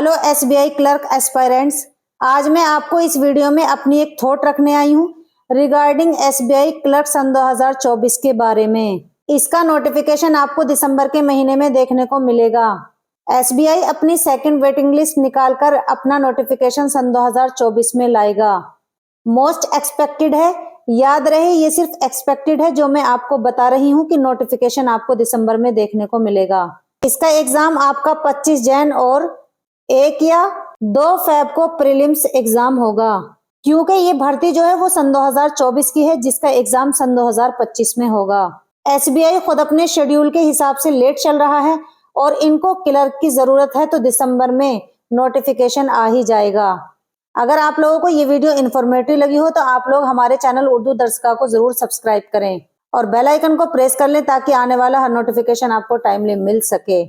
Hello SBI clerk aspirants, आज मैं आपको इस वीडियो में अपनी एक थॉट रखने आई हूँ रिगार्डिंग एसबीआई क्लर्क सन 2024 के बारे में। इसका नोटिफिकेशन आपको दिसंबर के महीने में देखने को मिलेगा। एसबीआई अपनी सेकंड वेटिंग लिस्ट निकालकर अपना नोटिफिकेशन सन 2024 में लाएगा। मोस्ट एक्सपेक्टेड है, याद रहे ये सिर्फ एक्सपेक्टेड है। जो मैं आपको बता रही हूँ कि नोटिफिकेशन आपको दिसंबर में देखने को मिलेगा। इसका एग्जाम आपका 25 जैन और 1 या 2 फेब को प्रीलिम्स एग्जाम होगा, क्योंकि ये भर्ती जो है वो सन 2024 की है, जिसका एग्जाम सन 2025 में होगा। एसबीआई खुद अपने शेड्यूल के हिसाब से लेट चल रहा है और इनको क्लर्क की जरूरत है, तो दिसंबर में नोटिफिकेशन आ ही जाएगा। अगर आप लोगों को ये वीडियो इन्फॉर्मेटिव लगी हो तो आप लोग हमारे चैनल उर्दू दर्शका को जरूर सब्सक्राइब करें और बेल आइकन को प्रेस कर लें ताकि आने वाला हर नोटिफिकेशन आपको टाइमली मिल सके।